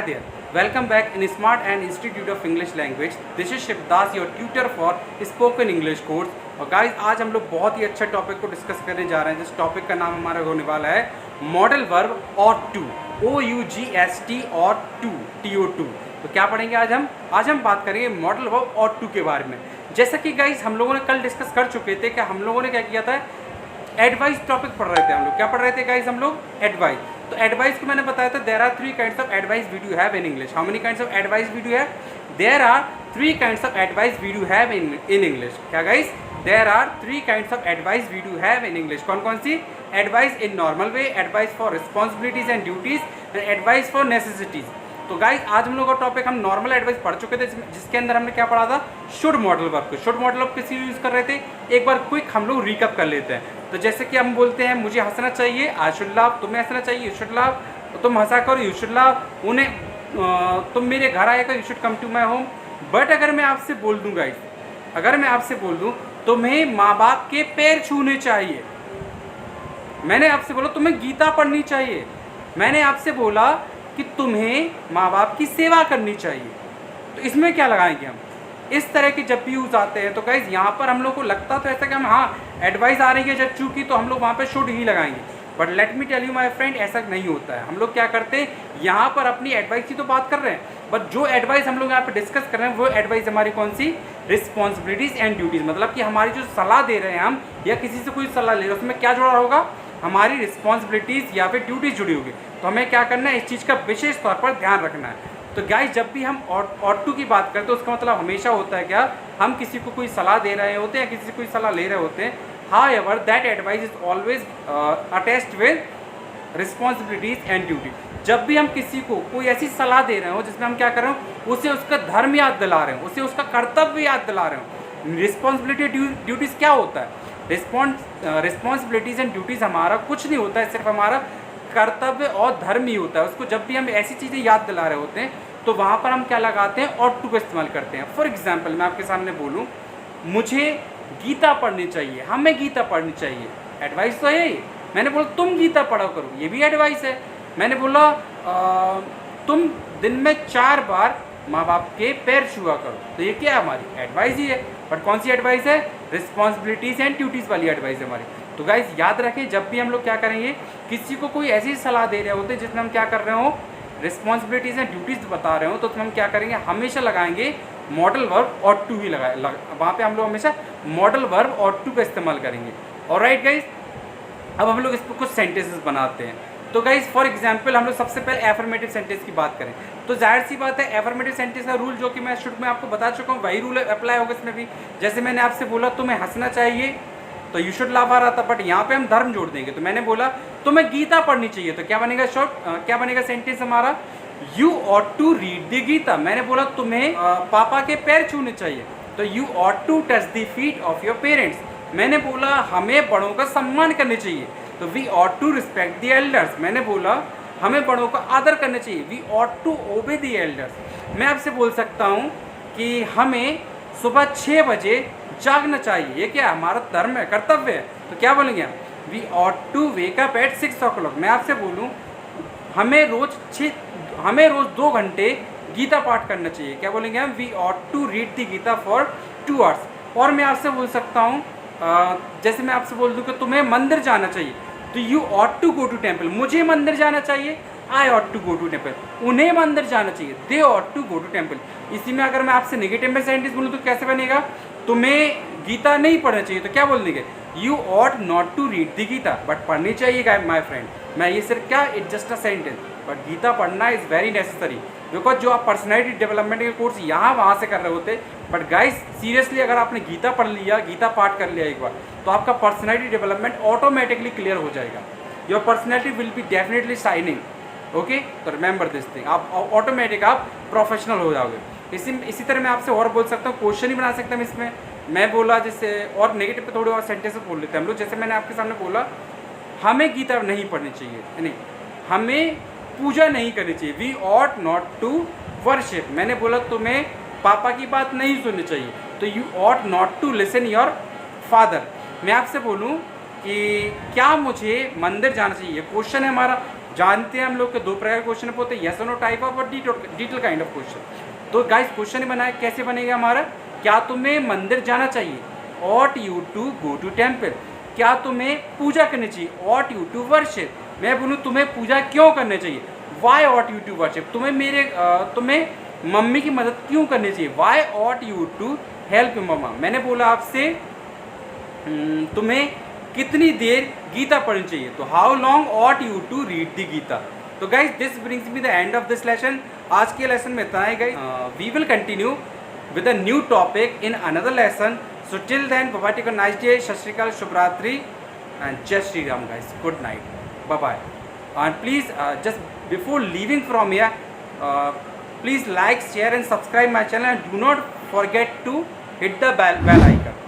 Hi there. Welcome back in Smart and Institute of English Language. This is Shivdas, your tutor for spoken English course. और guys आज हम लोग बहुत ही अच्छा topic को डिस्कस करने जा रहे हैं. जिस टॉपिक का नाम हमारा होने वाला है मॉडल वर्ब और टू, OUGST और टू, TO2. तो क्या पढ़ेंगे आज हम बात करेंगे मॉडल वर्ब और टू के बारे में. जैसा कि गाइस हम लोगों ने कल डिस्कस कर चुके थे कि हम लोगों ने क्या किया था, एडवाइस टॉपिक पढ़ रहे थे. हम लोग क्या पढ़ रहे थे गाइस, हम लोग एडवाइस. तो एडवाइस को मैंने बताया था there are 3 kinds of advice we do have in English. How many kinds of advice we do have? There are 3 kinds of advice we do have in English. क्या guys? There are 3 kinds of advice we do have in English. कौन कौन सी? Advice in normal way, advice for responsibilities and duties and advice for necessities. तो guys आज हम लोग का topic हम नॉर्मल एडवाइस पढ़ चुके थे, जिसके अंदर हमने क्या पढ़ा था, शुड मॉडल वर्ब को. शुड मॉडल वर्ब किसी यूज कर रहे थे, एक बार क्विक हम लोग रिकअप कर लेते हैं. तो जैसे कि हम बोलते हैं मुझे हंसना चाहिए, आई शुड लाफ. तुम्हें हंसना चाहिए, यू शुड लाफ. तो तुम हंसा करो, यू शुड लाफ. उन्हें तुम मेरे घर आएगा, you should come to my home. But अगर मैं आपसे बोल दूँ गाइस, अगर मैं आपसे बोल दूँ तुम्हें माँ बाप के पैर छूने चाहिए, मैंने आपसे बोला तुम्हें गीता पढ़नी चाहिए, मैंने आपसे बोला कि तुम्हें माँ बाप की सेवा करनी चाहिए, तो इसमें क्या लगाएंगे हम? इस तरह के जब भी यूज आते हैं तो गाइज यहाँ पर हम लोग को लगता तो ऐसा कि हम एडवाइस आ रही है जब चूँकि तो हम लोग वहाँ पे शुड ही लगाएंगे. But let me tell you my friend, ऐसा नहीं होता है. हम लोग क्या करते हैं, यहाँ पर अपनी एडवाइस की तो बात कर रहे हैं, बट जो एडवाइस हम लोग यहाँ पे डिस्कस कर रहे हैं वो एडवाइस हमारी कौन सी? Responsibilities and duties. मतलब कि हमारी जो सलाह दे रहे हैं हम या किसी से कोई सलाह ले रहे हैं उसमें क्या जुड़ा होगा, हमारी रिस्पॉन्सिबिलिटीज़ या फिर ड्यूटीज़ जुड़ी होगी. तो हमें क्या करना है, इस चीज़ का विशेष तौर पर ध्यान रखना है. तो गाइस जब भी हम और टू की बात करते हैं तो उसका मतलब हमेशा होता है क्या, हम किसी को कोई सलाह दे रहे होते हैं या किसी से कोई सलाह ले रहे होते हैं. However that advice is always attached with responsibilities and duty. जब भी हम किसी को कोई ऐसी सलाह दे रहे हो जिसमें हम क्या कर रहे हो, उसे उसका धर्म याद दिला रहे हो, उसे उसका कर्तव्य याद दिला रहे हो. रिस्पॉन्सिबिलिटी ड्यूटीज़ क्या होता है? रिस्पॉन्सिबिलिटीज़ एंड ड्यूटीज़ हमारा कुछ नहीं होता है, सिर्फ हमारा कर्तव्य और धर्म ही होता है. उसको जब भी हम ऐसी चीज़ें याद दिला रहे होते हैं तो वहाँ पर हम क्या लगाते हैं, और टू का इस्तेमाल करते हैं. फॉर एग्जांपल मैं आपके सामने बोलूँ मुझे गीता पढ़नी चाहिए, हमें गीता पढ़नी चाहिए, एडवाइस तो है ही. मैंने बोला तुम गीता पढ़ा करो, ये भी एडवाइस है. मैंने बोला तुम दिन में 4 बार माँ बाप के पैर छुआ करो, तो ये क्या है, हमारी एडवाइस ही है. बट कौन सी एडवाइस है? रिस्पॉन्सिबिलिटीज़ एंड ड्यूटीज़ वाली एडवाइस है हमारी. तो गाइस याद रखें, जब भी हम लोग क्या करेंगे, किसी को कोई ऐसी सलाह दे रहे होते हैं जिसमें हम क्या कर रहे हो, रिस्पॉन्सिबिलिटीज़ एंड ड्यूटीज़ बता रहे हो, तो उसमें हम क्या करेंगे, हमेशा लगाएंगे मॉडल वर्ब और टू ही वहाँ पे हम लोग हमेशा मॉडल वर्ब और टू का इस्तेमाल करेंगे. ऑलराइट गाइस, अब हम लोग इस पर कुछ सेंटेंसेस बनाते हैं. तो गाइस फॉर एग्जांपल हम लोग सबसे पहले एफर्मेटिव सेंटेंस की बात करें तो जाहिर सी बात है एफर्मेटिव सेंटेंस का रूल जो कि मैं शुरू में आपको बता चुका हूँ वही रूल अप्लाई होगा इसमें भी. जैसे मैंने आपसे बोला तुम्हें हंसना चाहिए तो यू शुड लाफ आ रहा था, बट यहाँ पे हम धर्म जोड़ देंगे. तो मैंने बोला तुम्हें गीता पढ़नी चाहिए, तो क्या बनेगा क्या बनेगा सेंटेंस हमारा, you ought to read the Gita. मैंने बोला तुम्हें पापा के पैर छूने चाहिए, तो you ought to touch the feet of your parents. मैंने बोला हमें बड़ों का सम्मान करना चाहिए, तो we ought to respect the elders. मैंने बोला हमें बड़ों का आदर करना चाहिए, we ought to obey the elders. मैं आपसे बोल सकता हूँ कि हमें सुबह 6 बजे जागना चाहिए, ये क्या हमारा धर्म है, कर्तव्य है. तो क्या बोलेंगे हम, we ought to wake up at 6 o'clock. मैं आपसे बोलूँ हमें रोज़ 2 घंटे गीता पाठ करना चाहिए, क्या बोलेंगे हम, we ought to read the Gita for 2 hours. और मैं आपसे बोल सकता हूँ जैसे मैं आपसे बोल दूँ कि तुम्हें मंदिर जाना चाहिए, तो you ought to go to temple. मुझे मंदिर जाना चाहिए, I ought to go to temple. उन्हें मंदिर जाना चाहिए, they ought to go to temple. इसी में अगर मैं आपसे नेगेटिव में सेंटेंस बोलूँ तो कैसे बनेगा, तुम्हें गीता नहीं पढ़ना चाहिए, तो क्या बोल देंगे, you ought not to read the Gita. But पढ़नी चाहिए माई फ्रेंड. मैं ये सिर्फ क्या, it's just a sentence, but Gita पढ़ना इज़ वेरी नेसेसरी. बिकॉज जो आप पर्सनैलिटी डेवलपमेंट के कोर्स यहाँ वहाँ से कर रहे होते, बट गाइस सीरियसली अगर आपने गीता पढ़ लिया, गीता पाठ कर लिया एक बार, तो आपका पर्सनैलिटी डेवलपमेंट ऑटोमेटिकली क्लियर हो जाएगा. Your personality will be definitely shining. Okay, तो रिमेंबर दिस थिंग, आप ऑटोमेटिक आप प्रोफेशनल हो जाओगे. इसी तरह मैं आपसे और बोल सकता हूँ, क्वेश्चन ही बना सकता हूँ इसमें. मैं बोला जैसे और नेगेटिव पे थोड़े और सेंटेंसेस बोल लेते हैं हम लोग. जैसे मैंने आपके सामने बोला हमें गीता नहीं पढ़नी चाहिए, नहीं हमें पूजा नहीं करनी चाहिए, we ought not to worship. मैंने बोला तुम्हें पापा की बात नहीं सुननी चाहिए, तो you ought not to listen your father. मैं आपसे बोलूँ कि क्या मुझे मंदिर जाना चाहिए, क्वेश्चन है हमारा, जानते हैं हम लोग के दो प्रकार के क्वेश्चन होते हैं, यस और नो टाइप ऑफ और डिटेल काइंड ऑफ क्वेश्चन। तो गाइस क्वेश्चन बनाए कैसे बनेगा हमारा, क्या तुम्हें मंदिर जाना चाहिए, ought you to go to temple, क्या तुम्हें पूजा करनी चाहिए, ऑट यू टू वर्शिप, मैं बोलूँ तुम्हें पूजा क्यों करनी चाहिए, why ought you to worship, तुम्हें मम्मी की मदद क्यों करनी चाहिए, why ought you to help mama, मैंने बोला आपसे तुम्हें कितनी देर गीता पढ़नी चाहिए, तो how long ought you to read the Gita. तो guys this brings me the end of this lesson. आज के लेसन में इतना है guys, we will continue with a new topic in another lesson. So till then bye bye, take a nice day, Sat Sri Akal, शुभ रात्रि and जय Shri Ram guys, good night, bye bye. And please just before leaving from here, please like, share and subscribe my channel, and do not forget to hit the bell icon.